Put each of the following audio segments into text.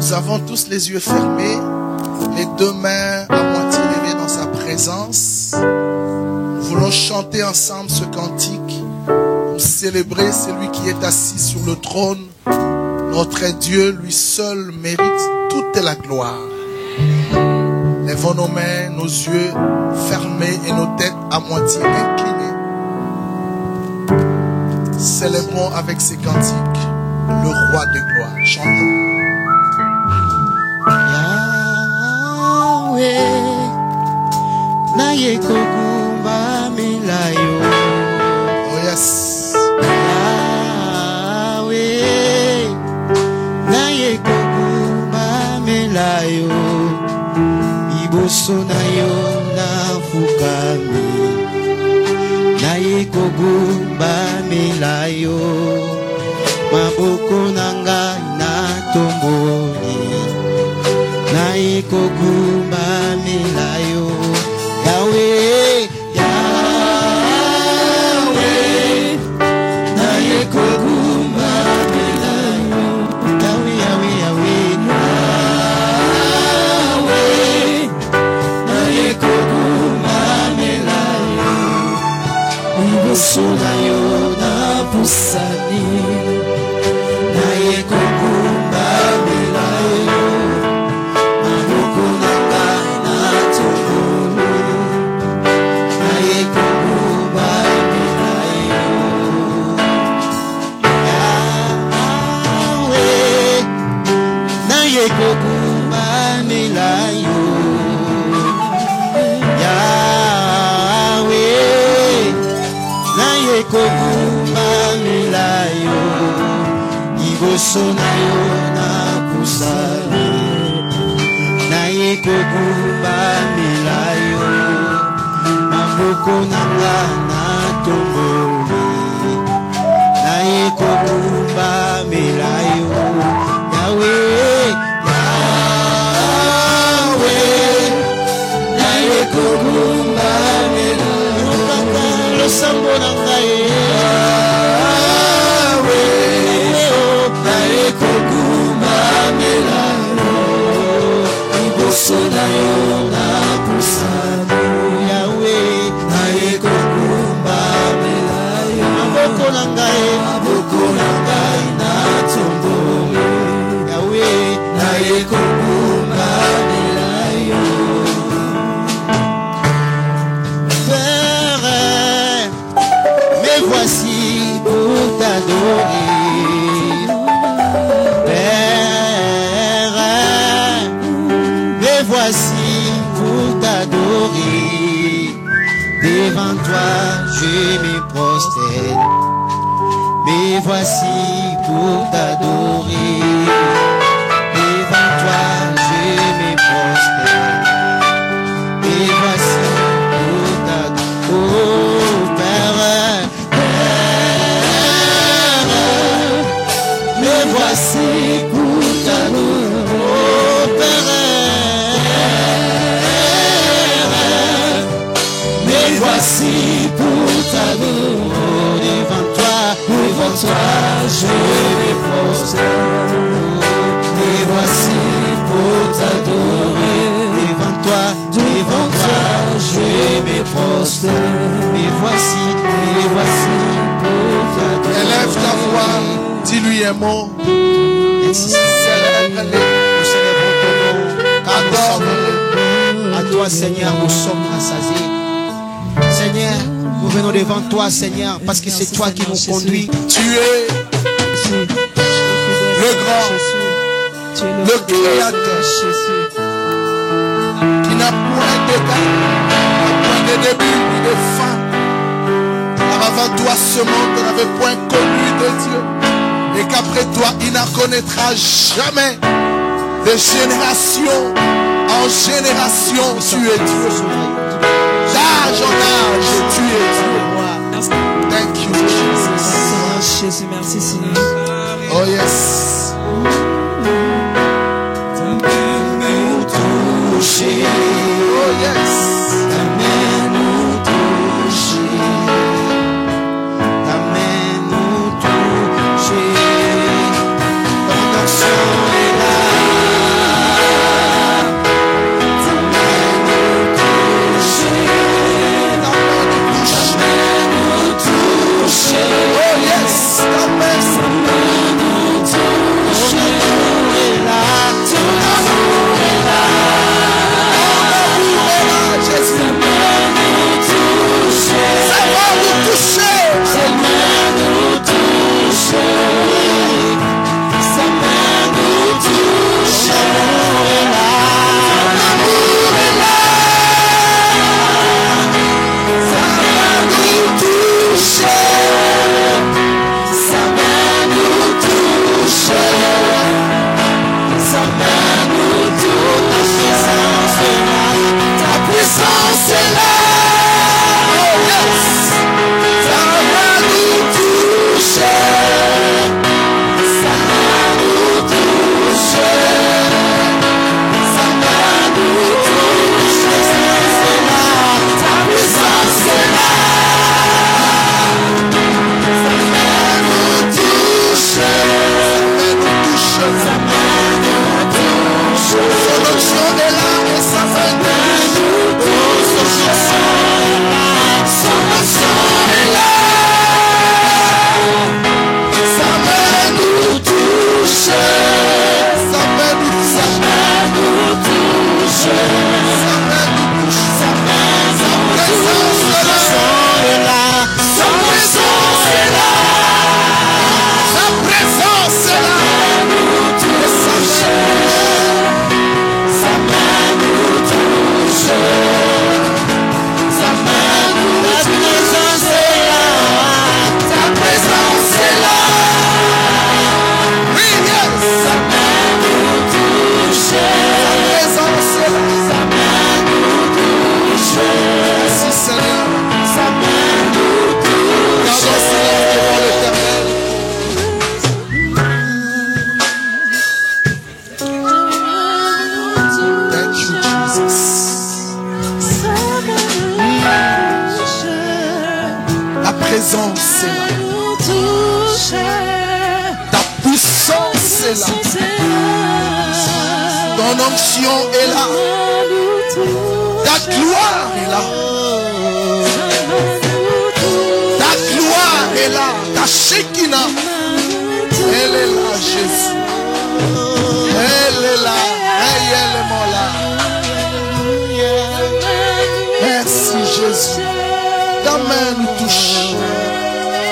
Nous avons tous les yeux fermés, les deux mains à moitié levées dans sa présence. Nous voulons chanter ensemble ce cantique pour célébrer celui qui est assis sur le trône. Notre Dieu, lui seul, mérite toute la gloire. Lèvons nos mains, nos yeux fermés et nos têtes à moitié inclinées. Célébrons avec ces cantiques le roi de gloire. Chantons. Yahweh, naye kokumba milayo. Oh yes. Yahweh, naye kokumba milayo. Iboso na yo na fukami. Naye kokumba milayo. Maboko nanga na tomboli. Naye kokumba milayo. Yahweh, Yahweh, naye kokumba milayo. Yahweh, Yahweh, Yahweh, Yahweh, naye kokumba milayo. Iboso na yo na pusani. Naye kokumba milayo. Maboko nanga na tongolo. Naye kokumba milayo. Yahweh, naye kokumba milayo. Yahweh, naye kokumba milayo. Iboso na yo na pusani. Naye kokumba milayo. Maboko nanga na tomboli. Naye kokumba milayo. Yahweh, Yahweh, naye kokumba milayo. Lo sambo nanga naye kokumba milayo. Iboso na yo na pusani. Yahweh, naye kokumba milayo. Maboko na ngai na tomboli. Yahweh, naye kokumba milayo. Père, me voici pour t'adorer. Voici pour t'adorer. Devant toi je me prosterne. Mais voici pour t'adorer. Devant toi je me prosterne. Mais voici pour t'adorer. Oh Père, Père, mais voici pour t'adorer. Oh Père, voici pour t'adorer. Devant toi je me prosterne. Et voici pour t'adorer. Devant toi je me prosterne. Et voici pour t'adorer. Élève ta voix, dis-lui un mot. Célèbre-le. Nous célébrons ton nom. Adore-le. À toi Seigneur nous sommes rassasiés. Seigneur, nous venons devant toi, Seigneur, parce que c'est toi qui nous conduis. Tu es le grand, le créateur, qui n'a point d'état, point de début ni de fin. Car avant toi, ce monde n'avait point connu de Dieu. Et qu'après toi, il n'en connaîtra jamais. De génération en génération, tu es Dieu. D'âge en âge, tu es Dieu. Thank you, Jesus. Jésus, merci Seigneur. Oh yes. Ta main nous touche. Oh yes. Ta main nous touche. Ta main nous touche. Ton action est là. présence est là. Ta puissance est là. Ton onction est là. Ta gloire est là. Ta gloire est là. Ta Shekinah. Elle est là, Jésus. Elle est là. Réellement là. Merci, Jésus. Ta main nous touche.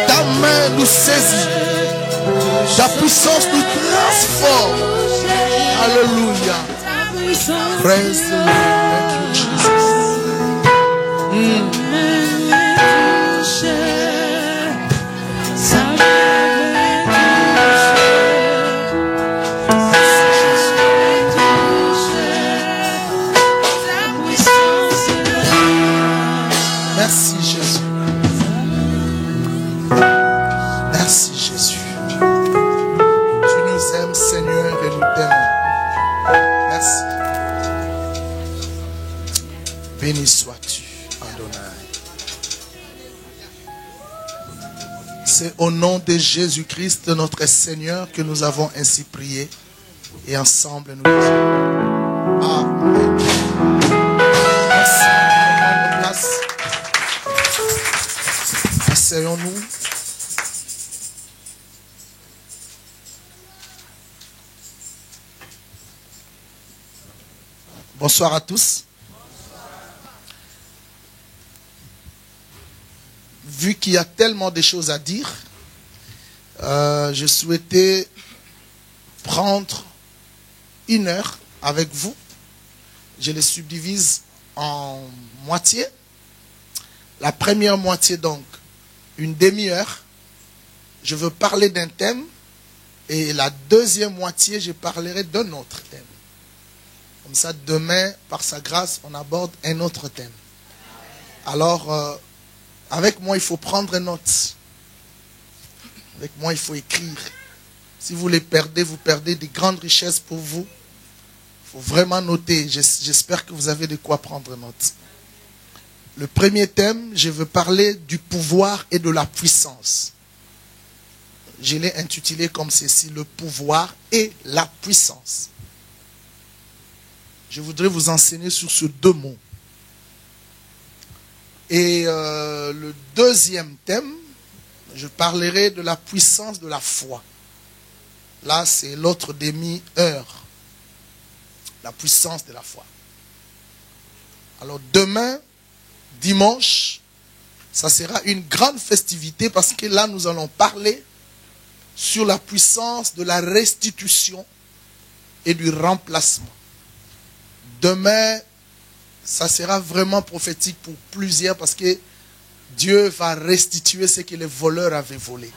Ta main nous saisit. Ta puissance nous transforme. Alléluia. Praise the Lord. Thank you, Jesus. Merci Jésus. Merci Jésus. Tu nous aimes Seigneur et nous t'aimons. Merci. Béni sois-tu, Adonai. C'est au nom de Jésus-Christ, notre Seigneur, que nous avons ainsi prié. Et ensemble nous disons Amen. Merci. Prenons place. Asseyons-nous. Bonsoir à tous. Vu qu'il y a tellement de choses à dire, je souhaitais prendre 1 heure avec vous. Je les subdivise en moitié. La première moitié, donc, 1 demi-heure. Je veux parler d'un thème. Et la deuxième moitié, je parlerai d'un autre thème. Comme ça, demain, par sa grâce, on aborde un autre thème. Alors, avec moi, il faut prendre note. Avec moi, il faut écrire. Si vous les perdez, vous perdez des grandes richesses pour vous. Il faut vraiment noter. J'espère que vous avez de quoi prendre note. Le premier thème, je veux parler du pouvoir et de la puissance. Je l'ai intitulé comme ceci, le pouvoir et la puissance. Je voudrais vous enseigner sur ces 2 mots. Et le deuxième thème, je parlerai de la puissance de la foi. Là, c'est l'autre demi-heure. La puissance de la foi. Alors demain, dimanche, ça sera une grande festivité parce que là, nous allons parler sur la puissance de la restitution et du remplacement. Demain, ça sera vraiment prophétique pour plusieurs parce que Dieu va restituer ce que les voleurs avaient volé.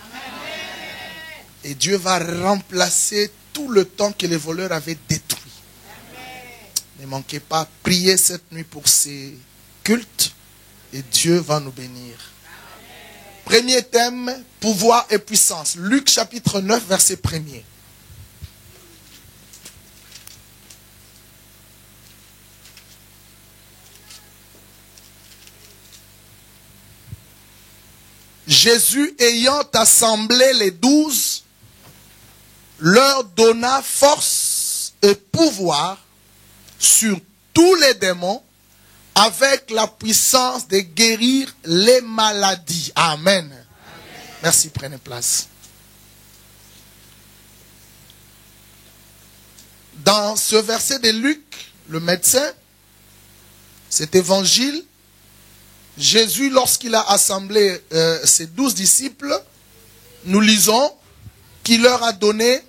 Et Dieu va remplacer tout le temps que les voleurs avaient détruit. Ne manquez pas, priez cette nuit pour ces cultes et Dieu va nous bénir. Premier thème, pouvoir et puissance. Luc chapitre 9, verset 1er. Jésus ayant assemblé les 12, leur donna force et pouvoir sur tous les démons avec la puissance de guérir les maladies. Amen. Merci, prenez place. Dans ce verset de Luc, le médecin, cet évangile, Jésus, lorsqu'il a assemblé ses 12 disciples, nous lisons qu'il leur a donné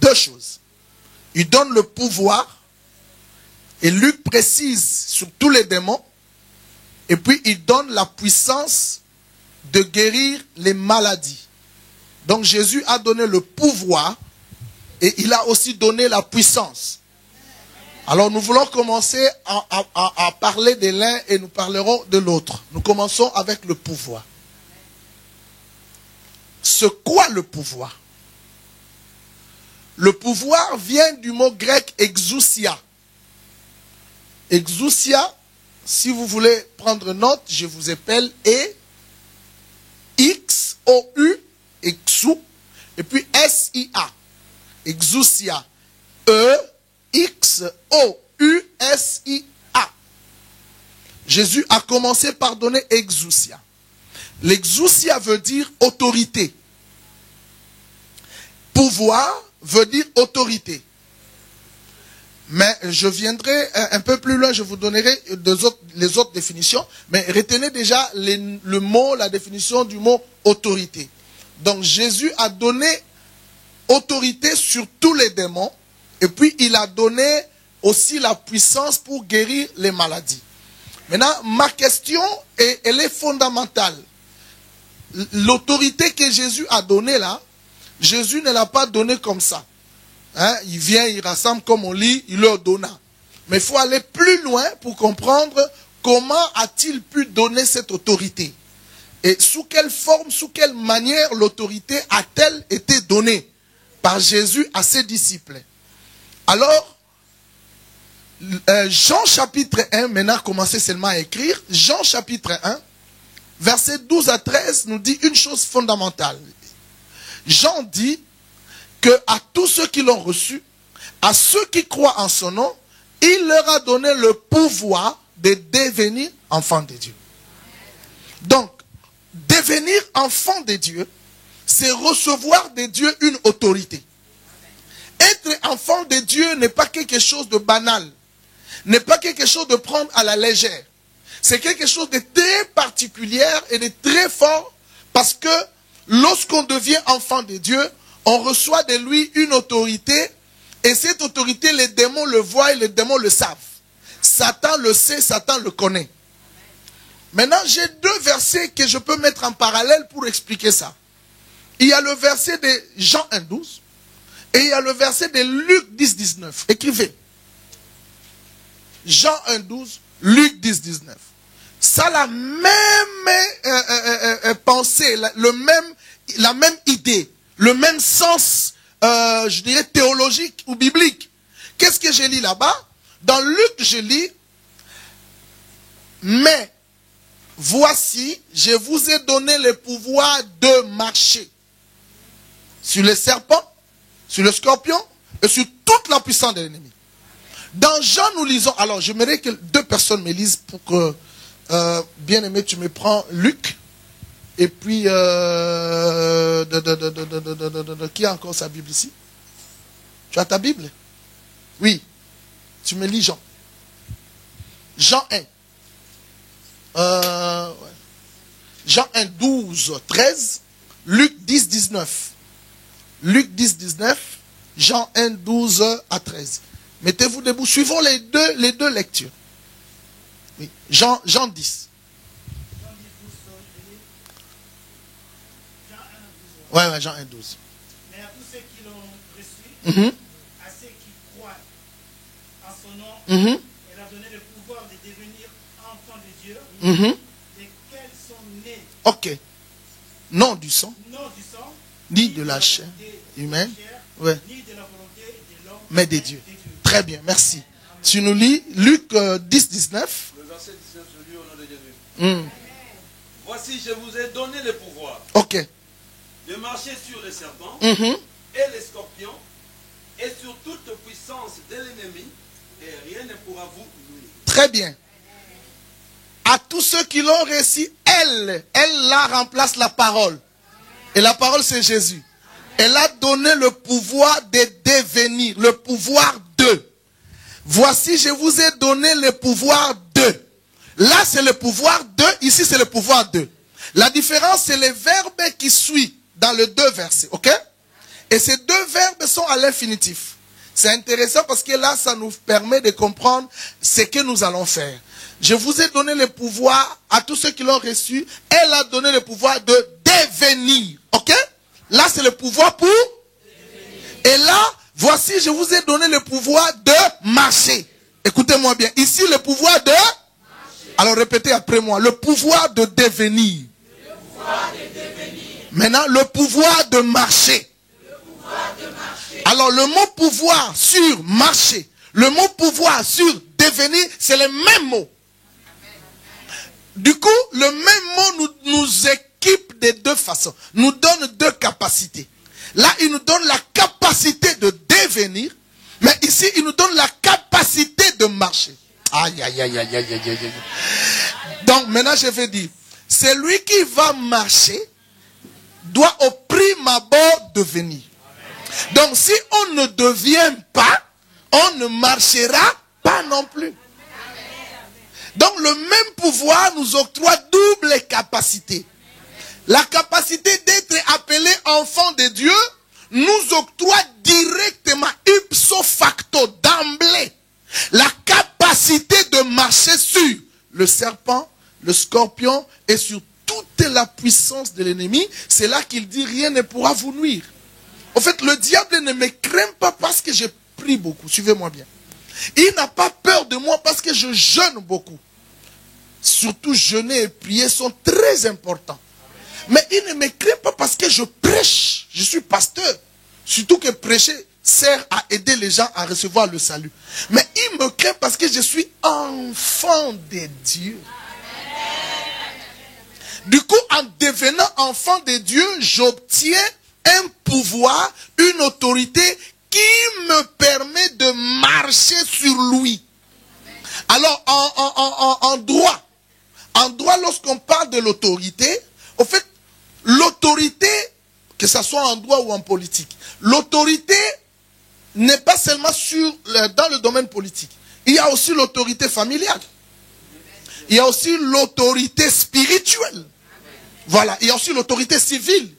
deux choses. Il donne le pouvoir, et Luc précise sur tous les démons, et puis il donne la puissance de guérir les maladies. Donc Jésus a donné le pouvoir, et il a aussi donné la puissance. Alors nous voulons commencer à parler de l'un et nous parlerons de l'autre. Nous commençons avec le pouvoir. C'est quoi le pouvoir? Le pouvoir vient du mot grec exousia. Exousia, si vous voulez prendre note, je vous appelle E-X-O-U, exou, et puis S-I-A. Exousia. E-X-O-U-S-I-A. Jésus a commencé par donner exousia. L'exousia veut dire autorité. Pouvoir veut dire autorité. Mais je viendrai un peu plus loin, je vous donnerai les autres définitions. Mais retenez déjà le mot, la définition du mot autorité. Donc Jésus a donné autorité sur tous les démons. Et puis il a donné aussi la puissance pour guérir les maladies. Maintenant, ma question, elle est fondamentale. L'autorité que Jésus a donnée là, Jésus ne l'a pas donnée comme ça. Hein? Il vient, il rassemble comme on lit, il leur donna. Mais il faut aller plus loin pour comprendre comment a-t-il pu donner cette autorité. Et sous quelle forme, sous quelle manière l'autorité a-t-elle été donnée par Jésus à ses disciples. Alors, Jean chapitre 1, maintenant commencez seulement à écrire, Jean chapitre 1, verset 12 à 13 nous dit une chose fondamentale. Jean dit que à tous ceux qui l'ont reçu, à ceux qui croient en son nom, il leur a donné le pouvoir de devenir enfants de Dieu. Donc, devenir enfant de Dieu, c'est recevoir de Dieu une autorité. Être enfant de Dieu n'est pas quelque chose de banal, n'est pas quelque chose de prendre à la légère. C'est quelque chose de très particulier et de très fort, parce que lorsqu'on devient enfant de Dieu, on reçoit de lui une autorité, et cette autorité, les démons le voient et les démons le savent. Satan le sait, Satan le connaît. Maintenant, j'ai deux versets que je peux mettre en parallèle pour expliquer ça. Il y a le verset de Jean 1,12 et il y a le verset de Luc 10,19. Écrivez. Jean 1,12, Luc 10,19. Ça a la même pensée, la même idée, le même sens, je dirais, théologique ou biblique. Qu'est-ce que j'ai lu là-bas? Dans Luc, je lis, mais voici, je vous ai donné le pouvoir de marcher sur les serpents, sur le scorpion et sur toute la puissance de l'ennemi. Dans Jean, nous lisons, alors j'aimerais que deux personnes me lisent pour que, bien aimé, tu me prends Luc, et puis, qui a encore sa Bible ici? Tu as ta Bible? Oui. Tu me lis Jean. Jean 1. Ouais. Jean 1, 12, 13. Luc 10, 19. Luc 10, 19. Jean 1, 12 à 13. Mettez-vous debout. Suivons les deux lectures. Oui. Jean 10. Ouais, Jean 1, 12. Mais à tous ceux qui l'ont reçu, à ceux qui croient en son nom, elle a donné le pouvoir de devenir enfants de Dieu, desquels sont nés. Ok. Non du sang. Non du sang, Ni de la chair humaine. Ouais. Ni de la volonté de l'homme, mais des dieux. Très bien, merci. Tu nous lis Luc 10, 19. Le verset 19, je lis au nom de Jésus. Mm. Voici, je vous ai donné le pouvoir Ok. de marcher sur les serpents Mhm. et les scorpions et sur toute puissance de l'ennemi, Et rien ne pourra vous nuire. Très bien. À tous ceux qui l'ont reçu, elle là remplace la parole. Et la parole, c'est Jésus. Elle a donné le pouvoir de devenir, le pouvoir de. Voici, je vous ai donné le pouvoir de. Là, c'est le pouvoir de, ici, c'est le pouvoir de. La différence, c'est les verbes qui suivent dans les deux versets, ok? Et ces deux verbes sont à l'infinitif. C'est intéressant parce que là, ça nous permet de comprendre ce que nous allons faire. Je vous ai donné le pouvoir à tous ceux qui l'ont reçu. Elle a donné le pouvoir de devenir, ok? Là, c'est le pouvoir pour devenir. Et là, voici, je vous ai donné le pouvoir de marcher. Écoutez-moi bien. Ici, le pouvoir de marcher. Alors, répétez après moi. Le pouvoir de devenir. Le pouvoir de devenir. Maintenant, le pouvoir de marcher. Le pouvoir de marcher. Alors, le mot pouvoir sur marcher, le mot pouvoir sur devenir, c'est le même mot. Du coup, le même mot nous équipe de deux façons. Nous donne deux capacités. Là, il nous donne la capacité de devenir. Mais ici, il nous donne la capacité de marcher. Aïe, aïe, aïe, aïe, aïe, aïe, aïe. Donc, maintenant, je vais dire, celui qui va marcher doit au prime abord devenir. Donc, si on ne devient pas, on ne marchera pas non plus. Donc, le même pouvoir nous octroie double capacité. La capacité d'être appelé enfant de Dieu nous octroie directement, ipso facto, d'emblée, la capacité de marcher sur le serpent, le scorpion et sur toute la puissance de l'ennemi. C'est là qu'il dit rien ne pourra vous nuire. En fait, le diable ne me craint pas parce que je prie beaucoup. Suivez-moi bien. Il n'a pas peur de moi parce que je jeûne beaucoup. Surtout jeûner et prier sont très importants. Mais il ne me craint pas parce que je prêche. Je suis pasteur. Surtout que prêcher sert à aider les gens à recevoir le salut. Mais il me craint parce que je suis enfant de Dieu. Du coup, en devenant enfant de Dieu, j'obtiens un pouvoir, une autorité qui me permet de marcher sur lui. Alors, en droit, lorsqu'on parle de l'autorité, au fait, l'autorité, que ce soit en droit ou en politique, l'autorité n'est pas seulement dans le domaine politique. Il y a aussi l'autorité familiale. Il y a aussi l'autorité spirituelle. Voilà, il y a aussi l'autorité civile.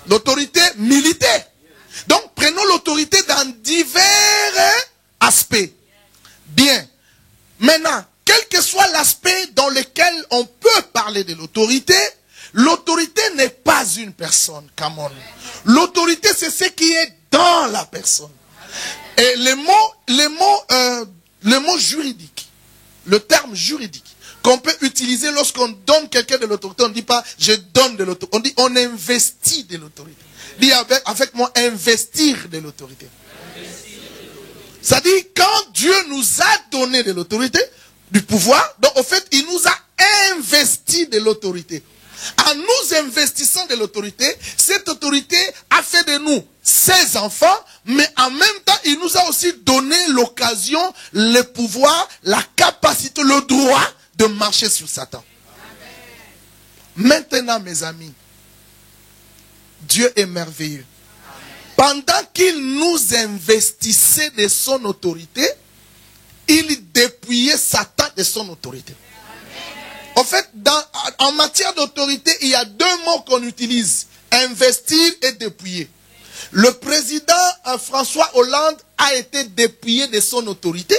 L'autorité militaire. Donc, prenons l'autorité dans divers aspects. Bien. Maintenant, quel que soit l'aspect dans lequel on peut parler de l'autorité, l'autorité n'est pas une personne, come on. L'autorité, c'est ce qui est dans la personne. Et le mot juridique, le terme juridique, qu'on peut utiliser lorsqu'on donne quelqu'un de l'autorité, on ne dit pas je donne de l'autorité, on dit on investit de l'autorité. Dis avec moi, investir de l'autorité. Ça dit, quand Dieu nous a donné de l'autorité, du pouvoir, donc au fait, il nous a investi de l'autorité. En nous investissant de l'autorité, cette autorité a fait de nous ses enfants, mais en même temps, il nous a aussi donné l'occasion, le pouvoir, la capacité, le droit de marcher sur Satan. Maintenant, mes amis, Dieu est merveilleux. Pendant qu'il nous investissait de son autorité, il dépouillait Satan de son autorité. En fait, en matière d'autorité, il y a deux mots qu'on utilise. Investir et dépouiller. Le président François Hollande a été dépouillé de son autorité.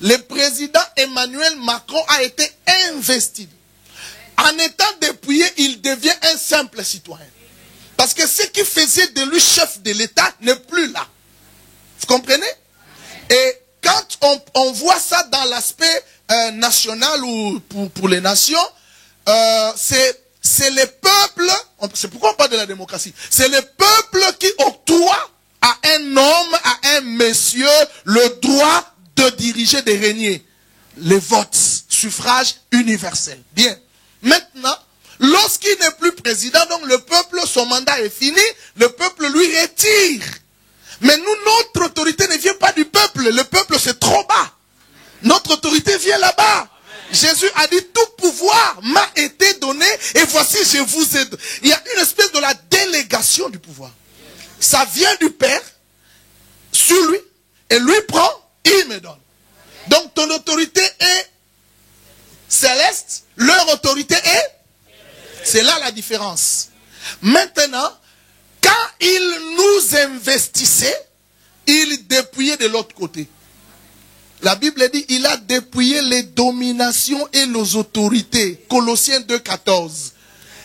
Le président Emmanuel Macron a été investi. En étant dépouillé, il devient un simple citoyen. Parce que ce qui faisait de lui chef de l'État n'est plus là. Vous comprenez? Et quand on voit ça dans l'aspect national ou pour les nations, c'est le peuple, c'est pourquoi on parle de la démocratie, c'est le peuple qui octroie à un homme, à un monsieur, le droit de diriger, de régner. Les votes, suffrage universel. Bien. Maintenant, lorsqu'il n'est plus président, donc le peuple, son mandat est fini, le peuple lui retire. Mais nous, notre autorité ne vient pas du peuple. Le peuple, c'est trop bas. notre autorité vient là-bas. Jésus a dit, tout pouvoir m'a été donné et voici je vous ai donné. Il y a une espèce de la délégation du pouvoir. Ça vient du Père sur lui et lui prend, il me donne. Donc ton autorité est céleste, leur autorité est... C'est là la différence. Maintenant, quand il nous investissait, il dépouillait de l'autre côté. La Bible dit, il a dépouillé les dominations et les autorités. Colossiens 2,14.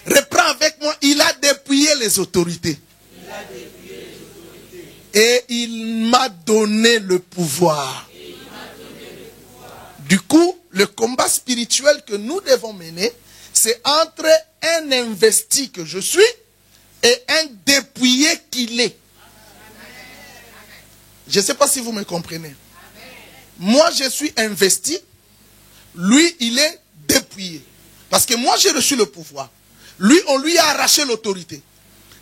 Reprends avec moi, il a dépouillé les autorités. Et il m'a donné le pouvoir. Du coup, le combat spirituel que nous devons mener, c'est entre un investi que je suis et un dépouillé qu'il est. Je ne sais pas si vous me comprenez. Moi, je suis investi. Lui, il est dépouillé. Parce que moi, j'ai reçu le pouvoir. Lui, on lui a arraché l'autorité.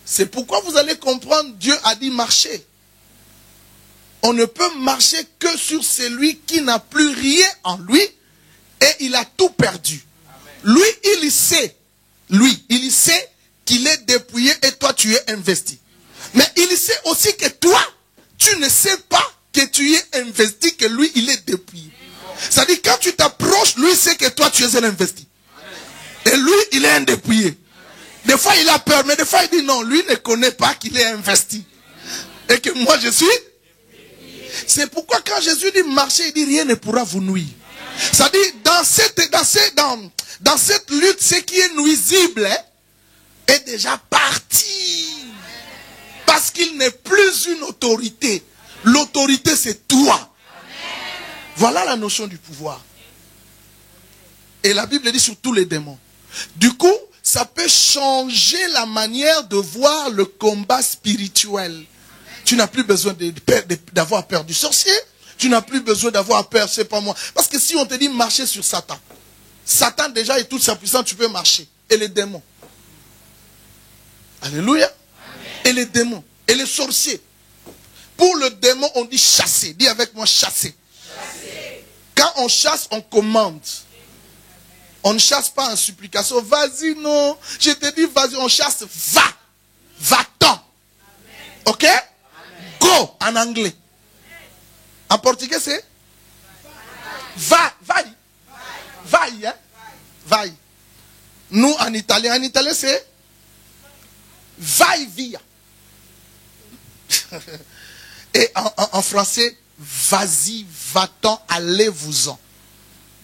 C'est pourquoi vous allez comprendre, Dieu a dit marcher. On ne peut marcher que sur celui qui n'a plus rien en lui et il a tout perdu. Lui, il sait qu'il est dépouillé et toi, tu es investi. Mais il sait aussi que toi, tu ne sais pas que tu es investi, que lui, il est dépouillé. C'est-à-dire, quand tu t'approches, lui sait que toi, tu es un investi. Et lui, il est un dépouillé. Des fois, il a peur, mais des fois, il dit non, lui ne connaît pas qu'il est investi. Et que moi, je suis. C'est pourquoi quand Jésus dit marcher, il dit rien ne pourra vous nuire. C'est-à-dire, dans cette lutte, ce qui est nuisible est déjà parti. Parce qu'il n'est plus une autorité. L'autorité, c'est toi. Voilà la notion du pouvoir. Et la Bible dit sur tous les démons. Du coup, ça peut changer la manière de voir le combat spirituel. Tu n'as plus besoin d'avoir peur du sorcier. Tu n'as plus besoin d'avoir peur, c'est pas moi. Parce que si on te dit marcher sur Satan, Satan déjà et toute sa puissance, tu peux marcher. Et les démons. Alléluia. Amen. Et les démons. Et les sorciers. Pour le démon, on dit chasser. Dis avec moi chasser. Chasser. Quand on chasse, on commande. On ne chasse pas en supplication. Vas-y, non. Je te dis, vas-y, on chasse. Va. Va-t'en. Ok? Amen. Go en anglais. En portugais, c'est? Va. Vai. Vai, hein? Vai. Nous, en italien, c'est? Vai via. Et en français, vas-y, va-t'en, allez-vous-en.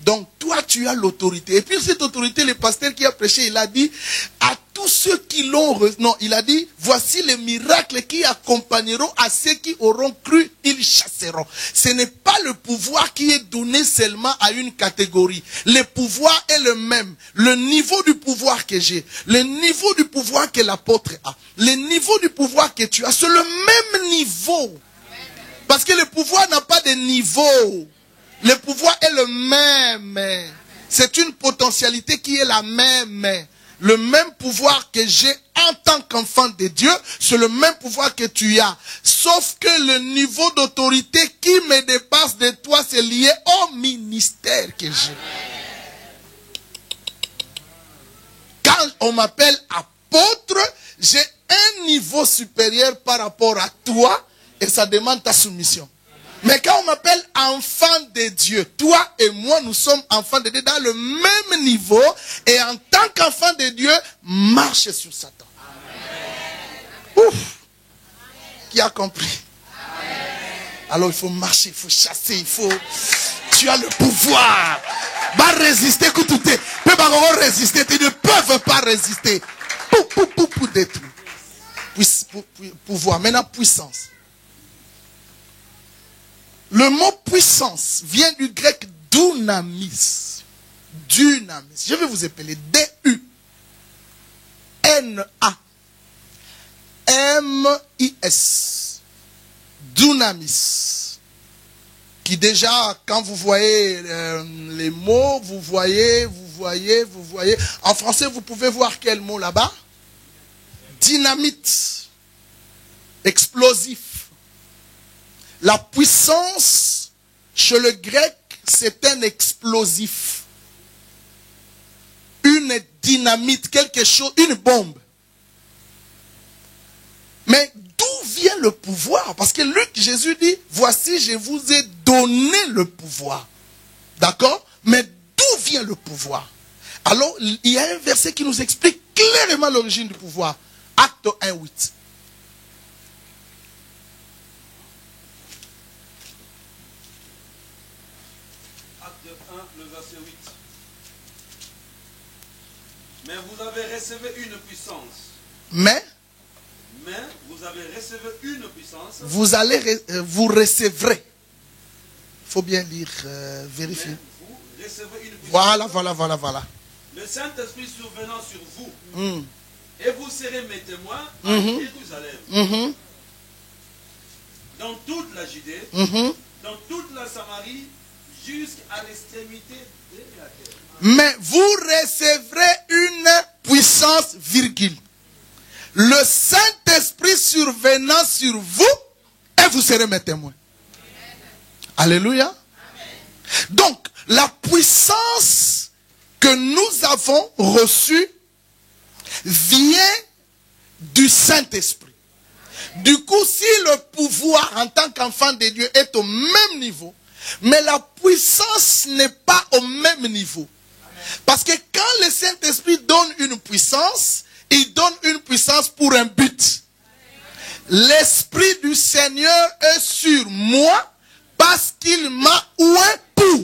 Donc, toi, tu as l'autorité. Et puis, cette autorité, le pasteur qui a prêché, il a dit, à tous ceux qui l'ont... Non, il a dit, voici les miracles qui accompagneront à ceux qui auront cru, ils chasseront. Ce n'est pas le pouvoir qui est donné seulement à une catégorie. Le pouvoir est le même. Le niveau du pouvoir que j'ai, le niveau du pouvoir que l'apôtre a, le niveau du pouvoir que tu as, c'est le même niveau. Parce que le pouvoir n'a pas de niveau. Le pouvoir est le même. C'est une potentialité qui est la même. Le même pouvoir que j'ai en tant qu'enfant de Dieu, c'est le même pouvoir que tu as. Sauf que le niveau d'autorité qui me dépasse de toi, c'est lié au ministère que j'ai. Quand on m'appelle apôtre, j'ai un niveau supérieur par rapport à toi et ça demande ta soumission. Mais quand on m'appelle enfant de Dieu, toi et moi, nous sommes enfants de Dieu dans le même niveau. Et en tant qu'enfant de Dieu, marche sur Satan. Amen. Ouf! Qui a compris? Amen. Alors il faut marcher, il faut chasser, il faut... Tu as le pouvoir. Va résister, écoute, tu ne peux pas résister. Ils ne peuvent pas résister. Pour détruire. Pouvoir. Maintenant, puissance. Le mot puissance vient du grec dunamis. Dunamis. Je vais vous appeler D-U-N-A-M-I-S. Dunamis. Qui déjà, quand vous voyez les mots, vous voyez. En français, vous pouvez voir quel mot là-bas? Dynamite. Explosif. La puissance, chez le grec, c'est un explosif. Une dynamite, quelque chose, une bombe. Mais d'où vient le pouvoir? Parce que Luc, Jésus dit, voici, je vous ai donné le pouvoir. D'accord? Mais d'où vient le pouvoir? Alors, il y a un verset qui nous explique clairement l'origine du pouvoir. Acte 1, 8. Acte 1, le verset 8. Mais vous avez reçu une puissance. Mais vous avez reçu une puissance. vous recevrez. Il faut bien lire, vérifier. Vous recevez une puissance. Voilà. Le Saint-Esprit survenant sur vous. Et vous serez mes témoins à Jérusalem. Dans toute la Judée, dans toute la Samarie, jusqu'à l'extrémité de la terre. Mais vous recevrez une puissance, virgule. Le Saint-Esprit survenant sur vous, et vous serez mes témoins. Alléluia. Amen. Donc, la puissance que nous avons reçue vient du Saint-Esprit. Du coup, si le pouvoir en tant qu'enfant de Dieu est au même niveau, mais la puissance n'est pas au même niveau. Parce que quand le Saint-Esprit donne une puissance, il donne une puissance pour un but. L'Esprit du Seigneur est sur moi parce qu'il m'a oint pour.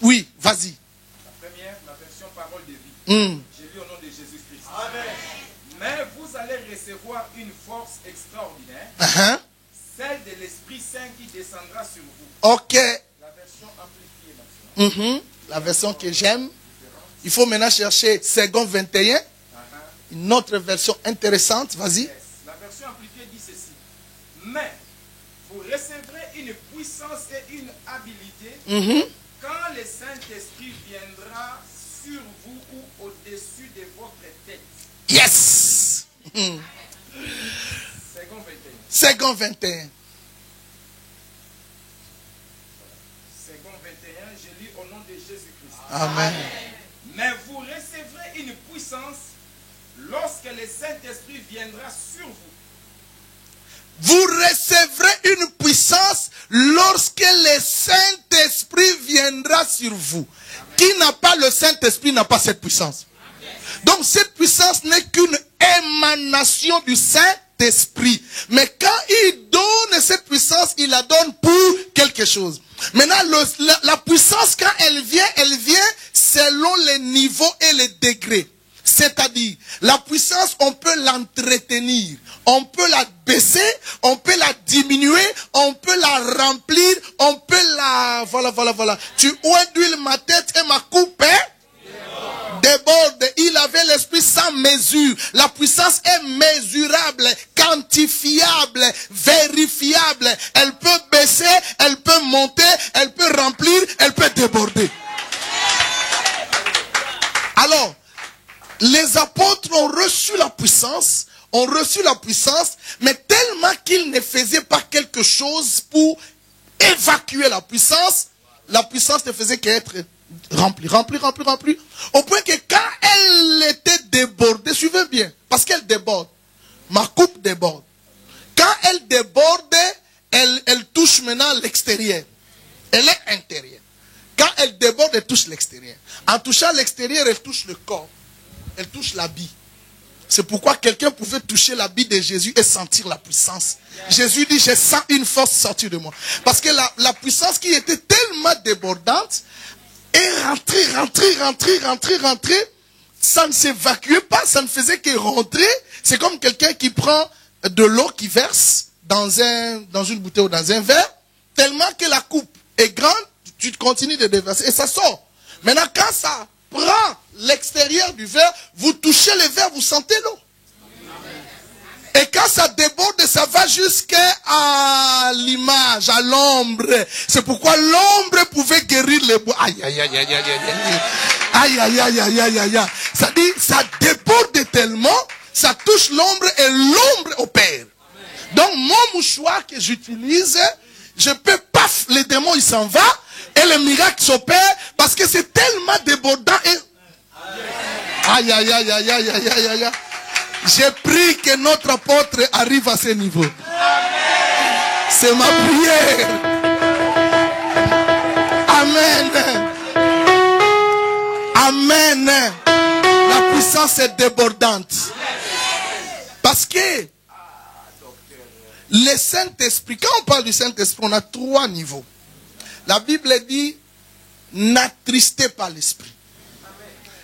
Oui, vas-y. La première, la version parole de vie. J'ai lu au nom de Jésus-Christ. Amen. Mais vous allez recevoir une force extraordinaire, celle de l'Esprit Saint qui descendra sur vous. Ok. La version amplifiée maintenant. La version que j'aime. Il faut maintenant chercher 2 21. Une autre version intéressante. Vas-y. La version amplifiée dit ceci. Mais vous recevrez une puissance et une habilité quand le Saint-Esprit viendra sur vous ou au-dessus de votre tête. Yes. 2 21. 2 21. 2 21, je lis au nom de Jésus-Christ. Amen. Mais vous recevrez une puissance lorsque le Saint-Esprit viendra sur vous. Vous recevrez une puissance lorsque le Saint-Esprit viendra sur vous. Amen. Qui n'a pas le Saint-Esprit n'a pas cette puissance. Amen. Donc cette puissance n'est qu'une émanation du Saint-Esprit. Mais quand il donne cette puissance, il la donne pour quelque chose. Maintenant, la puissance, quand elle vient selon les niveaux et les degrés. C'est-à-dire, la puissance, on peut l'entretenir, on peut la baisser, on peut la diminuer, on peut la remplir, on peut la... Voilà. Tu oins d'huile ma tête et ma coupe déborde. Il avait l'esprit sans mesure. La puissance est mesurable, quantifiable, vérifiable. Elle peut baisser, elle peut monter, elle peut remplir, elle peut déborder. Alors, les apôtres ont reçu la puissance, mais tellement qu'ils ne faisaient pas quelque chose pour évacuer la puissance ne faisait qu'être remplie. Au point que quand elle était débordée, suivez bien, parce qu'elle déborde, ma coupe déborde. Quand elle débordait, elle touche maintenant l'extérieur. Elle est intérieure. Quand elle déborde, elle touche l'extérieur. En touchant l'extérieur, elle touche le corps. Elle touche l'habit. C'est pourquoi quelqu'un pouvait toucher l'habit de Jésus et sentir la puissance. Jésus dit, je sens une force sortir de moi. Parce que la puissance qui était tellement débordante est rentrée. Ça ne s'évacuait pas, ça ne faisait que rentrer. C'est comme quelqu'un qui prend de l'eau, qui verse dans une bouteille ou dans un verre, tellement que la coupe est grande, tu continues de déverser et ça sort. Maintenant, quand ça prend l'extérieur du verre, vous touchez le verre, vous sentez l'eau. Et quand ça déborde, ça va jusqu'à l'image, à l'ombre. C'est pourquoi l'ombre pouvait guérir les bois. Aïe. Ça dit, ça déborde tellement, ça touche l'ombre et l'ombre opère. Donc mon mouchoir que j'utilise, je ne peux pas paf, le démon il s'en va et le miracle s'opère parce que c'est tellement débordant et... Aïe, aïe, aïe, aïe, aïe, aïe, aïe, aïe. J'ai pris que notre apôtre arrive à ce niveau. C'est ma prière. Amen. Amen. La puissance est débordante. Parce que le Saint-Esprit, quand on parle du Saint-Esprit, on a 3 niveaux. La Bible dit, n'attristez pas l'Esprit.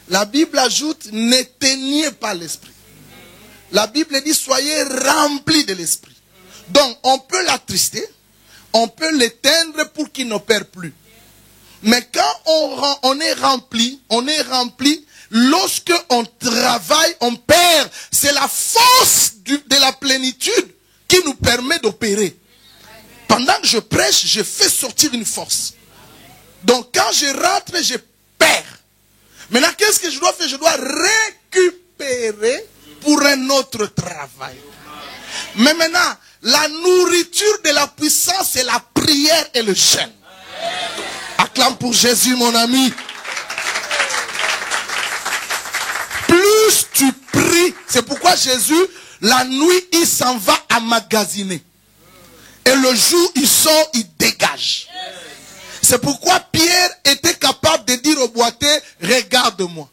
La Bible ajoute, n'éteignez pas l'Esprit. La Bible dit, soyez remplis de l'Esprit. Donc, on peut l'attrister, on peut l'éteindre pour qu'il n'opère plus. Mais quand on est rempli, lorsque on travaille, on perd. C'est la force de la plénitude qui nous permet d'opérer. Pendant que je prêche, je fais sortir une force. Donc quand je rentre, je perds. Maintenant, qu'est-ce que je dois faire? Je dois récupérer pour un autre travail. Mais maintenant, la nourriture de la puissance, c'est la prière et le jeûne. Acclame pour Jésus, mon ami. Plus tu pries, c'est pourquoi Jésus, la nuit, il s'en va emmagasiner. Et le jour, il sort, il dégage. C'est pourquoi Pierre était capable de dire au boiteux, regarde-moi.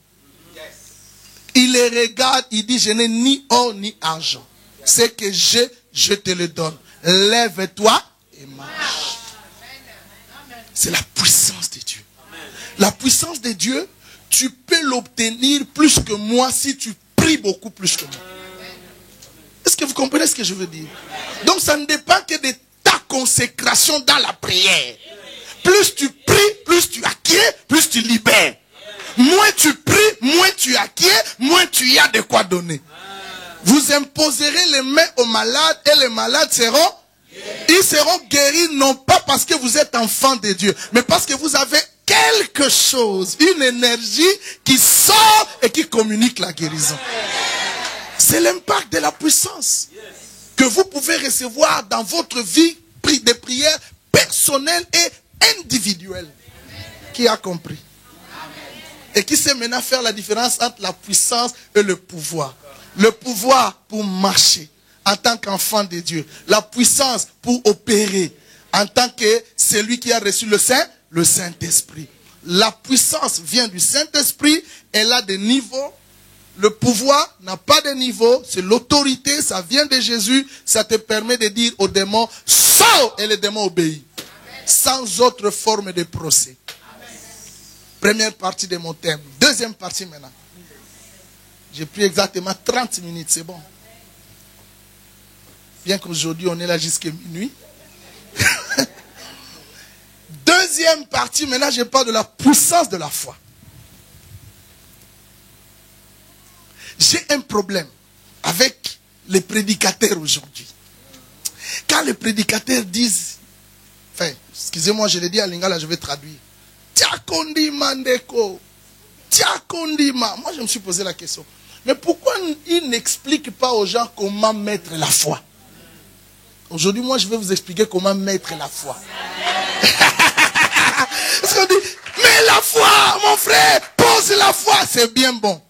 Il les regarde, il dit, je n'ai ni or ni argent. Ce que j'ai, je te le donne. Lève-toi et marche. C'est la puissance de Dieu. La puissance de Dieu, tu peux l'obtenir plus que moi si tu pries beaucoup plus que moi. Est-ce que vous comprenez ce que je veux dire? Donc ça ne dépend que de ta consécration dans la prière. Plus tu pries, plus tu acquiers, plus tu libères. Moins tu pries, moins tu acquiers, moins tu y as de quoi donner. Vous imposerez les mains aux malades et les malades seront... Ils seront guéris non pas parce que vous êtes enfant de Dieu, mais parce que vous avez quelque chose, une énergie qui sort et qui communique la guérison. C'est l'impact de la puissance que vous pouvez recevoir dans votre vie de prière personnelle et individuelle. Qui a compris? Et qui sait maintenant faire la différence entre la puissance et le pouvoir. Le pouvoir pour marcher en tant qu'enfant de Dieu. La puissance pour opérer en tant que celui qui a reçu le Saint-Esprit. La puissance vient du Saint-Esprit, elle a des niveaux. Le pouvoir n'a pas de niveau, c'est l'autorité, ça vient de Jésus, ça te permet de dire aux démons, sors, et les démons obéissent. Sans autre forme de procès. Première partie de mon thème. Deuxième partie maintenant. J'ai pris exactement 30 minutes, c'est bon. Bien qu'aujourd'hui on est là jusqu'à minuit. Deuxième partie, maintenant je parle de la puissance de la foi. J'ai un problème avec les prédicateurs aujourd'hui. Quand les prédicateurs disent, enfin, excusez-moi, je l'ai dit à Lingala, je vais traduire. Tiakondi mandeko, tiakondima. Moi je me suis posé la question. Mais pourquoi ils n'expliquent pas aux gens comment mettre la foi? Aujourd'hui, moi, je vais vous expliquer comment mettre la foi. Parce qu'on dit, mais la foi, mon frère, pose la foi, c'est bien bon.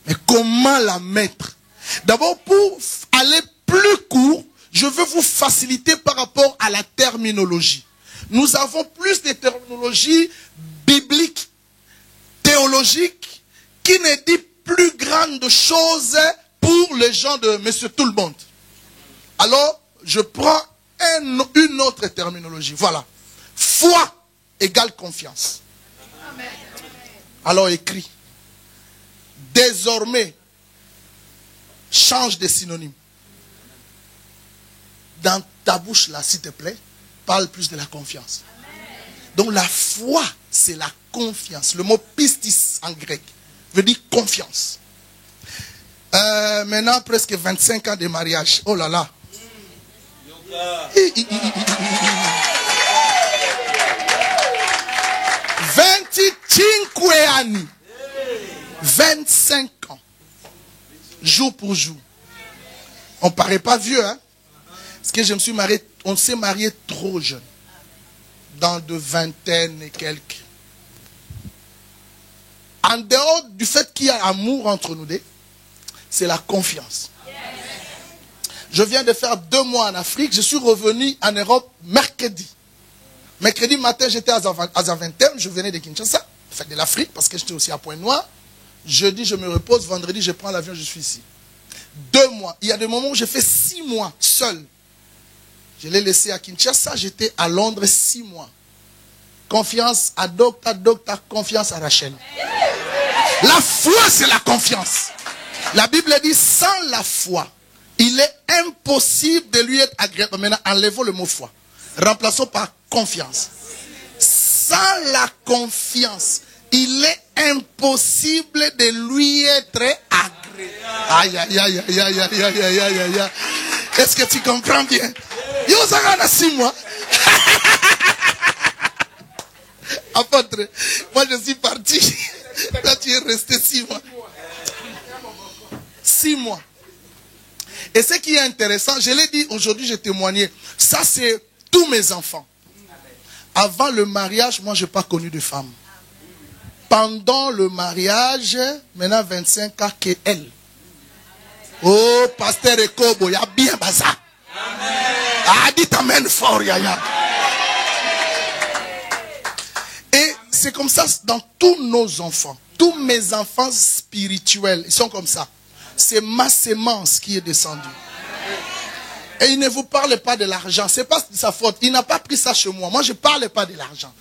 Mais comment la mettre? D'abord, pour aller plus court, je veux vous faciliter par rapport à la terminologie. Nous avons plus de terminologie biblique, théologique, qui ne dit plus grandes choses pour les gens de Monsieur Tout-le-Monde. Alors, je prends une autre terminologie. Voilà. Foi égale confiance. Alors écrit. Désormais, change de synonyme. Dans ta bouche là, s'il te plaît, parle plus de la confiance. Donc la foi, c'est la confiance. Le mot pistis en grec veut dire confiance. Maintenant, presque 25 ans de mariage. Oh là là. 25 anni. 25 ans. Jour pour jour. On ne paraît pas vieux, hein? Parce que je me suis marié, on s'est marié trop jeune. dans de vingtaine et quelques. En dehors du fait qu'il y a amour entre nous deux, c'est la confiance. Je viens de faire 2 mois en Afrique. Je suis revenu en Europe mercredi. Mercredi matin, j'étais à Zaventem. Je venais de Kinshasa, de l'Afrique, parce que j'étais aussi à Pointe-Noire. Jeudi, je me repose. Vendredi, je prends l'avion, je suis ici. 2 mois. Il y a des moments où j'ai fait 6 mois seul. Je l'ai laissé à Kinshasa. J'étais à Londres 6 mois. Confiance à Docta, confiance à Rachel. La foi, c'est la confiance. La Bible dit, sans la foi, il est impossible de lui être agréable. Maintenant, enlevons le mot foi. Remplaçons par confiance. Sans la confiance, il est impossible de lui être agréable. Aïe, aïe, aïe, aïe, aïe, aïe, aïe, aïe, aïe, aïe. Est-ce que tu comprends bien? Yo, ça a 6 mois. Apôtre, moi je suis parti. Toi, tu es resté 6 mois. 6 mois. Et ce qui est intéressant, je l'ai dit aujourd'hui, j'ai témoigné. Ça, c'est tous mes enfants. Avant le mariage, moi, je n'ai pas connu de femme. Pendant le mariage, maintenant 25 ans, que elle. Oh, pasteur Ekobo, il y a bien bazar. Ah, dites amen fort, yaya. Et c'est comme ça dans tous nos enfants. Tous mes enfants spirituels, ils sont comme ça. C'est ma sémence qui est descendue. Et il ne vous parle pas de l'argent. Ce n'est pas de sa faute. Il n'a pas pris ça chez moi. Moi, je ne parle pas de l'argent.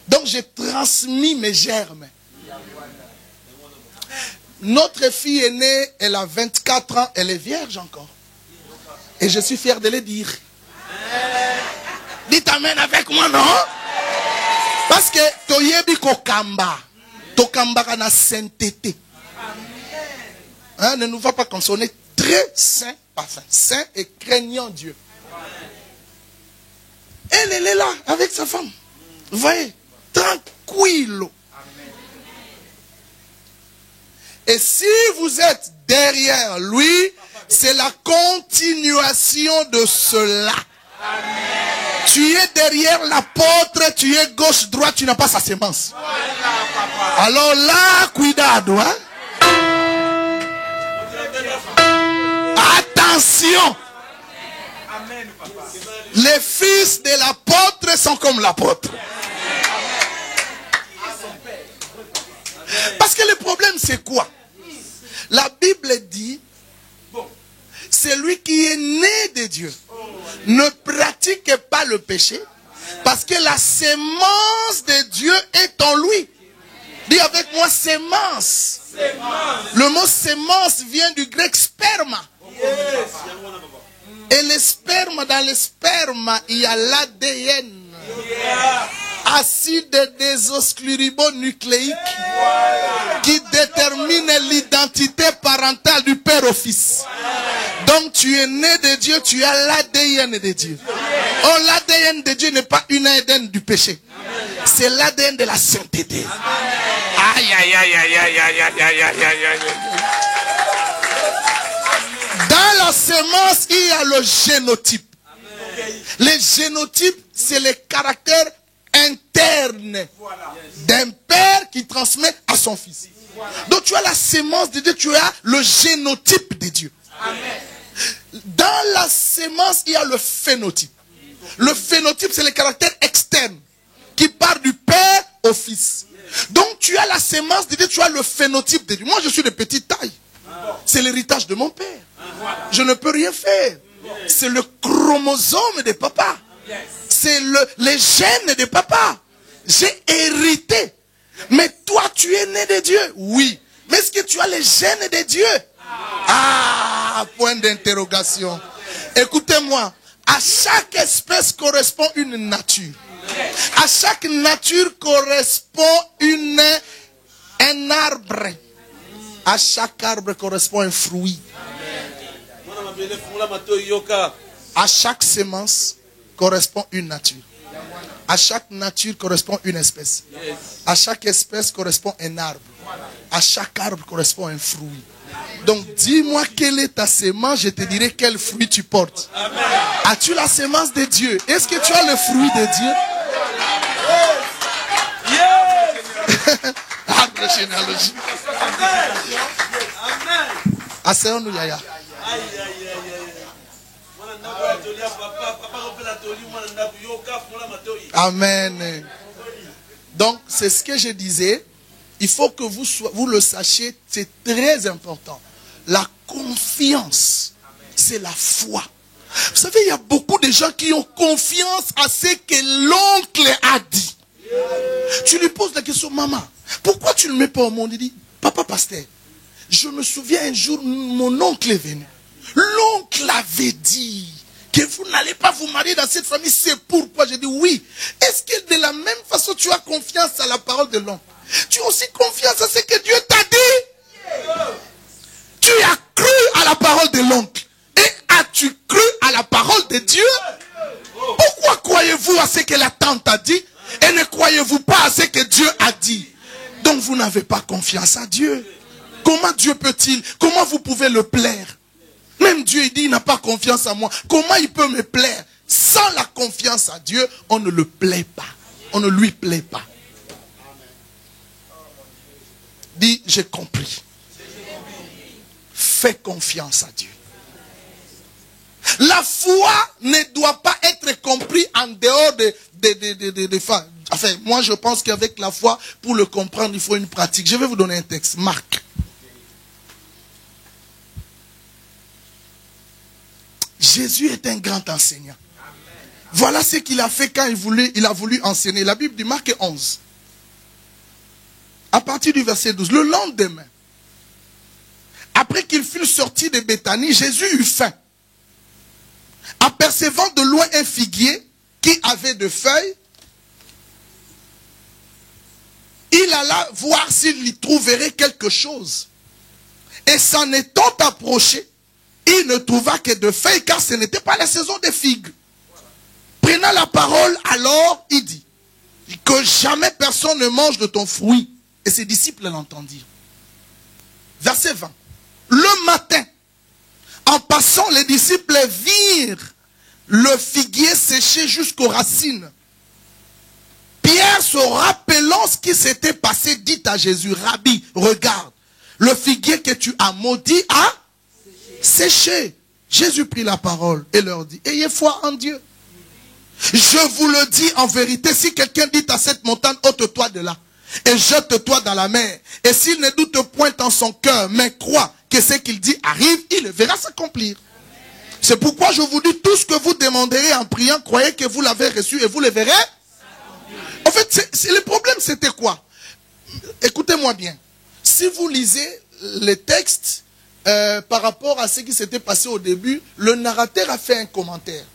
Donc, j'ai transmis mes germes. Notre fille aînée, elle a 24 ans. Elle est vierge encore. Et je suis fier de le dire. Dites amen avec moi, non? Parce que toyebi kokamba. Tokamba na sainteté. Hein, ne nous va pas consommer très saint, parfait. Saint et craignant Dieu. Elle est là avec sa femme. Vous voyez, tranquille. Et si vous êtes derrière lui, c'est la continuation de cela. Amen. Tu es derrière l'apôtre, tu es gauche-droite, tu n'as pas sa sémence. Alors là, cuidado, hein? Attention. Les fils de l'apôtre sont comme l'apôtre. Parce que le problème c'est quoi? La Bible dit, celui qui est né de Dieu ne pratique pas le péché parce que la sémence de Dieu est en lui. Dis avec moi sémence. Le mot sémence vient du grec sperma. Et le sperme, dans le sperme, il y a l'ADN. Acide désoxyribonucléique qui détermine l'identité parentale du père au fils. Donc tu es né de Dieu, tu as l'ADN de Dieu. Oh, l'ADN de Dieu n'est pas une ADN du péché. C'est l'ADN de la sainteté. Aïe, aïe, aïe, aïe, aïe, aïe, aïe, aïe, aïe, aïe, aïe. Dans la sémence, il y a le génotype. Le génotype, c'est le caractère interne d'un père qui transmet à son fils. Donc tu as la sémence de Dieu, tu as le génotype de Dieu. Dans la sémence, il y a le phénotype. Le phénotype, c'est le caractère externe qui part du père au fils. Donc tu as la sémence de Dieu, tu as le phénotype de Dieu. Moi, je suis de petite taille. C'est l'héritage de mon père. Je ne peux rien faire. C'est le chromosome de papa. C'est les gènes de papa. J'ai hérité. Mais toi, tu es né de Dieu. Oui. Mais est-ce que tu as les gènes de Dieu? Ah, point d'interrogation. Écoutez-moi. À chaque espèce correspond une nature. À chaque nature correspond un arbre. À chaque arbre correspond un fruit. À chaque sémence correspond une nature. À chaque nature correspond une espèce. À chaque espèce correspond un arbre. À chaque arbre correspond un fruit. Donc dis-moi quelle est ta sémence, je te dirai quel fruit tu portes. As-tu la sémence de Dieu? Est-ce que tu as le fruit de Dieu? Arbre généalogique. Asseyons-nous, Yaya. Amen. Donc, c'est ce que je disais. Il faut que vous le sachiez, c'est très important. La confiance, c'est la foi. Vous savez, il y a beaucoup de gens qui ont confiance à ce que l'oncle a dit. Tu lui poses la question, maman, pourquoi tu ne le mets pas au monde? Il dit, papa pasteur, je me souviens un jour, mon oncle est venu. L'oncle avait dit que vous n'allez pas vous marier dans cette famille, c'est pourquoi. J'ai dit oui. Est-ce que de la même façon tu as confiance à la parole de l'oncle? Tu as aussi confiance à ce que Dieu t'a dit? Tu as cru à la parole de l'oncle. Et as-tu cru à la parole de Dieu? Pourquoi croyez-vous à ce que la tante a dit et ne croyez-vous pas à ce que Dieu a dit? Donc vous n'avez pas confiance à Dieu. Comment Dieu peut-il, comment vous pouvez le plaire? Même Dieu il dit, il n'a pas confiance en moi. Comment il peut me plaire? Sans la confiance à Dieu, on ne le plaît pas. On ne lui plaît pas. Dis, j'ai compris. Fais confiance à Dieu. La foi ne doit pas être comprise en dehors des femmes. Enfin, moi je pense qu'avec la foi, pour le comprendre, il faut une pratique. Je vais vous donner un texte. Marc. Jésus est un grand enseignant. Voilà ce qu'il a fait quand il a voulu enseigner. La Bible dit Marc 11. À partir du verset 12. Le lendemain, après qu'il fût sorti de Béthanie, Jésus eut faim. Apercevant de loin un figuier qui avait de feuilles, il alla voir s'il y trouverait quelque chose. Et s'en étant approché, il ne trouva que de feuilles, car ce n'était pas la saison des figues. Prenant la parole, alors il dit que jamais personne ne mange de ton fruit. Et ses disciples l'entendirent. Verset 20. Le matin, en passant, les disciples virent le figuier séché jusqu'aux racines. Pierre, se rappelant ce qui s'était passé, dit à Jésus, Rabbi, regarde, le figuier que tu as maudit a séché. Jésus prit la parole et leur dit, ayez foi en Dieu. Je vous le dis en vérité, si quelqu'un dit à cette montagne, ôte-toi de là et jette-toi dans la mer, et s'il ne doute point en son cœur, mais croit que ce qu'il dit arrive, il le verra s'accomplir. C'est pourquoi je vous dis, tout ce que vous demanderez en priant, croyez que vous l'avez reçu et vous le verrez. En fait, le problème c'était quoi? Écoutez-moi bien. Si vous lisez les textes par rapport à ce qui s'était passé au début, le narrateur a fait un commentaire.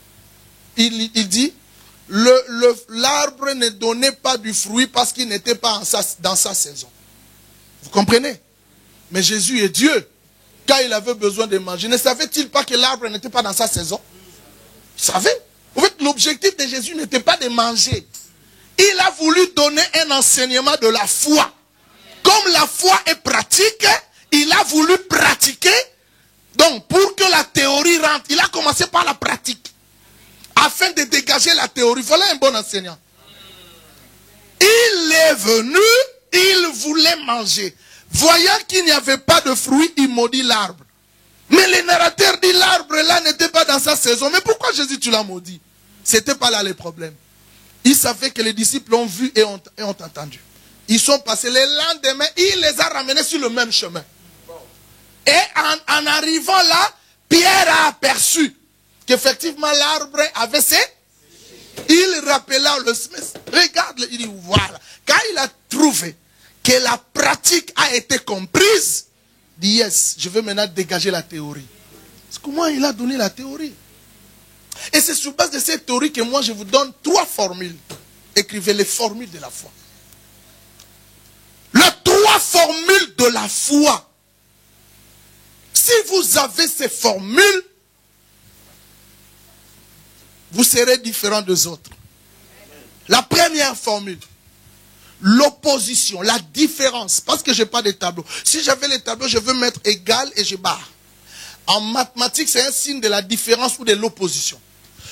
Il dit, l'arbre ne donnait pas du fruit parce qu'il n'était pas dans sa saison. Vous comprenez? Mais Jésus est Dieu. Quand il avait besoin de manger, ne savait-il pas que l'arbre n'était pas dans sa saison? Il savait. En fait, l'objectif de Jésus n'était pas de manger. Il a voulu donner un enseignement de la foi. Comme la foi est pratique, il a voulu pratiquer. Donc, pour que la théorie rentre, il a commencé par la pratique. Afin de dégager la théorie. Voilà un bon enseignant. Il est venu, il voulait manger. Voyant qu'il n'y avait pas de fruits, il maudit l'arbre. Mais le narrateur dit l'arbre là n'était pas dans sa saison. Mais pourquoi Jésus tu l'as maudit? C'était pas là le problème. Il savait que les disciples ont vu et ont entendu. Ils sont passés le lendemain, il les a ramenés sur le même chemin. Et en arrivant là, Pierre a aperçu qu'effectivement l'arbre avait ses... Il rappela le semestre. Regarde, il dit voilà. Quand il a trouvé que la pratique a été comprise, il dit yes, je veux maintenant dégager la théorie. C'est comment il a donné la théorie. Et c'est sur base de cette théorie que moi je vous donne 3 formules. Écrivez les formules de la foi. Les 3 formules de la foi. Si vous avez ces formules, vous serez différent des autres. La première formule, l'opposition, la différence. Parce que je n'ai pas de tableau. Si j'avais les tableaux, je veux mettre égal et je barre. En mathématiques, c'est un signe de la différence ou de l'opposition.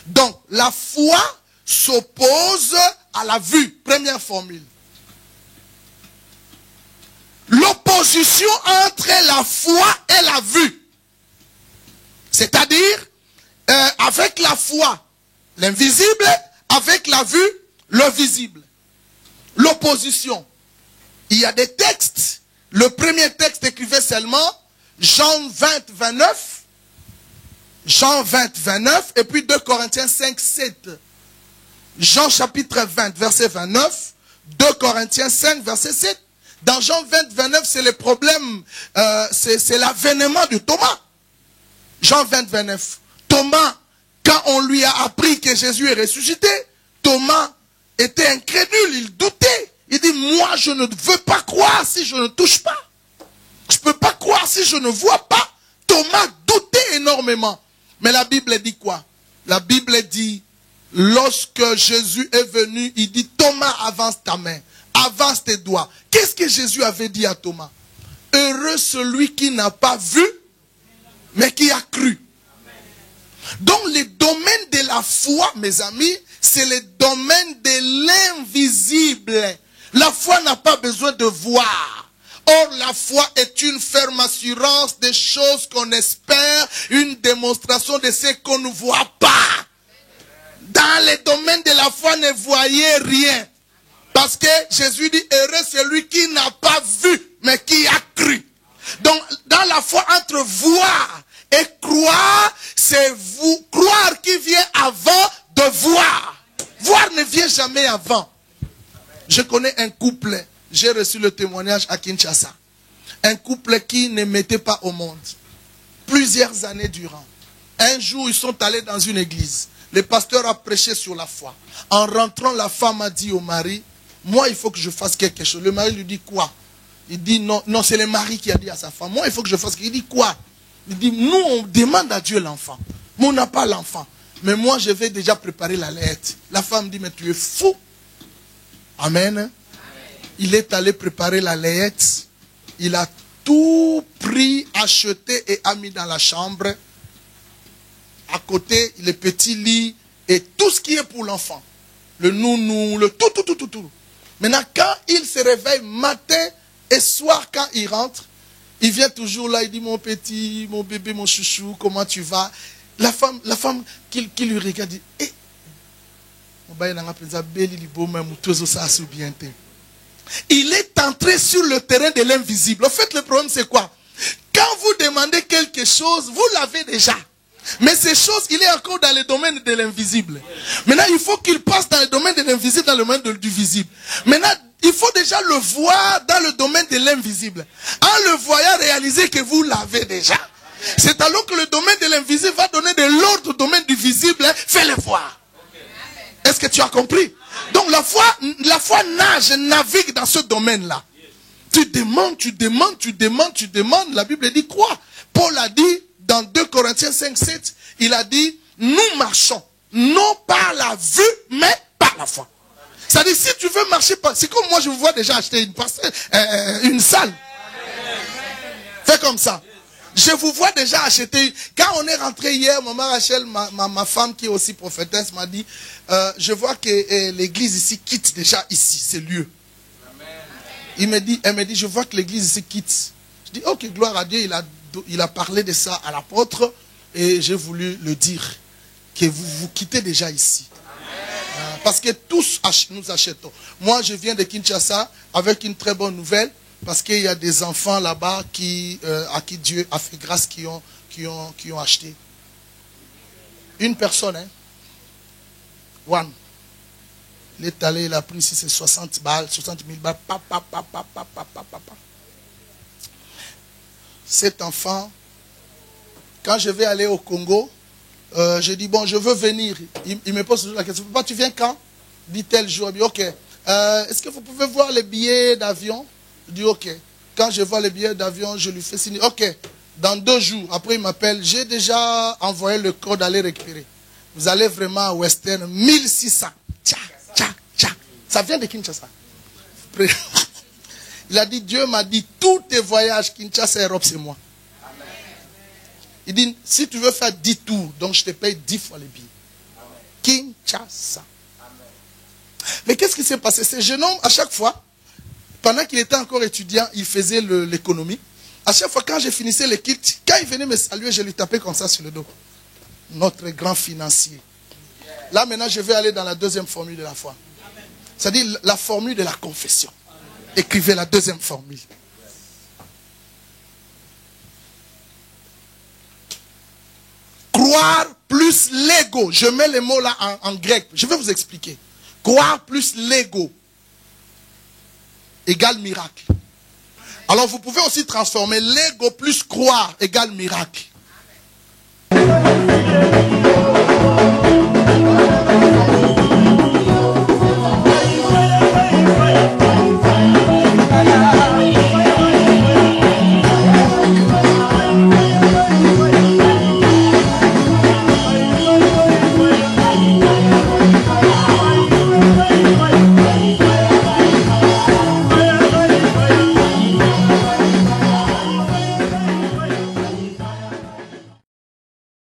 Donc, la foi s'oppose à la vue. Première formule. L'opposition entre la foi et la vue. C'est-à-dire, avec la foi, l'invisible, avec la vue, le visible. L'opposition. Il y a des textes. Le premier texte écrivait seulement Jean 20, 29. Jean 20, 29. Et puis 2 Corinthiens 5, 7. Jean chapitre 20, verset 29. 2 Corinthiens 5, verset 7. Dans Jean 20, 29, c'est le problème, c'est l'avènement de Thomas. Jean 20, 29. Thomas, quand on lui a appris que Jésus est ressuscité, Thomas était incrédule, il doutait. Il dit, moi je ne veux pas croire si je ne touche pas. Je ne peux pas croire si je ne vois pas. Thomas doutait énormément. Mais la Bible dit quoi? La Bible dit, lorsque Jésus est venu, il dit, Thomas, avance ta main, avance tes doigts. Qu'est-ce que Jésus avait dit à Thomas? Heureux celui qui n'a pas vu, mais qui a cru. Donc les domaines de la foi, mes amis, c'est les domaines de l'invisible. La foi n'a pas besoin de voir. Or, la foi est une ferme assurance des choses qu'on espère, une démonstration de ce qu'on ne voit pas. Dans les domaines de la foi, ne voyez rien. Parce que Jésus dit, heureux celui qui n'a pas vu, mais qui a cru. Donc, dans la foi, entre voir et croire, c'est vous croire qui vient avant de voir. Voir ne vient jamais avant. Je connais un couple, j'ai reçu le témoignage à Kinshasa. Un couple qui ne mettait pas au monde. Plusieurs années durant. Un jour, ils sont allés dans une église. Le pasteur a prêché sur la foi. En rentrant, la femme a dit au mari, moi, il faut que je fasse quelque chose. Le mari lui dit quoi? Il dit non, non, c'est le mari qui a dit à sa femme, moi, il faut que je fasse quelque chose. Il dit quoi? Il dit, nous, on demande à Dieu l'enfant. Mais on n'a pas l'enfant. Mais moi, je vais déjà préparer la lettre. La femme dit, mais tu es fou. Amen. Amen. Il est allé préparer la lettre. Il a tout pris, acheté et a mis dans la chambre. À côté, le petit lit et tout ce qui est pour l'enfant. Le nounou, le tout. Maintenant, quand il se réveille matin et soir, quand il rentre, il vient toujours là, il dit, mon petit, mon bébé, mon chouchou, comment tu vas? La femme qui lui regarde, dit, eh, il est entré sur le terrain de l'invisible. En fait, le problème, c'est quoi? Quand vous demandez quelque chose, vous l'avez déjà. Mais ces choses, il est encore dans le domaine de l'invisible. Maintenant, il faut qu'il passe dans le domaine de l'invisible, dans le domaine du visible. Maintenant, il faut déjà le voir dans le domaine de l'invisible. En le voyant, réaliser que vous l'avez déjà. C'est alors que le domaine de l'invisible va donner de l'ordre au domaine du visible. Fais-le voir. Est-ce que tu as compris? Donc la foi navigue dans ce domaine-là. Tu demandes. La Bible dit quoi? Paul a dit dans 2 Corinthiens 5, 7, il a dit, nous marchons, non par la vue, mais par la foi. C'est-à-dire, si tu veux marcher, c'est comme moi, je vous vois déjà acheter une salle. Fais comme ça. Je vous vois déjà acheter. Quand on est rentré hier, maman Rachel, ma femme qui est aussi prophétesse, m'a dit, je vois que l'église ici quitte déjà ici, ce lieu. Elle me dit, je vois que l'église ici quitte. Je dis, ok, gloire à Dieu, il a parlé de ça à l'apôtre et j'ai voulu le dire, que vous quittez déjà ici. Parce que tous nous achetons. Moi, je viens de Kinshasa avec une très bonne nouvelle, parce qu'il y a des enfants là-bas à qui Dieu a fait grâce, qui ont acheté. Une personne, hein. One. Il est allé, il a pris ici, c'est 60 balles, 60 000 balles. Cet enfant, quand je vais aller au Congo, je dis, bon, je veux venir. Il me pose toujours la question, papa, tu viens quand? Dit tel jour. Il dit, ok. Est-ce que vous pouvez voir les billets d'avion? Je dis, ok. Quand je vois les billets d'avion, je lui fais signer. Ok. Dans 2 jours, après il m'appelle, j'ai déjà envoyé le code d'aller récupérer. Vous allez vraiment à Western, 1600. Tcha. Ça vient de Kinshasa. Il a dit, Dieu m'a dit, tous tes voyages, Kinshasa et Europe, c'est moi. Il dit, si tu veux faire 10 tours, donc je te paye 10 fois les billets. Kinshasa. Mais qu'est-ce qui s'est passé? Ce jeune homme, à chaque fois, pendant qu'il était encore étudiant, il faisait l'économie. À chaque fois, quand je finissais les kits, quand il venait me saluer, je lui tapais comme ça sur le dos. Notre grand financier. Là, maintenant, je vais aller dans la deuxième formule de la foi. C'est-à-dire la formule de la confession. Écrivez la deuxième formule. Croire plus l'ego. Je mets les mots là en grec. Je vais vous expliquer. Croire plus l'ego égale miracle. Alors vous pouvez aussi transformer l'ego plus croire égale miracle.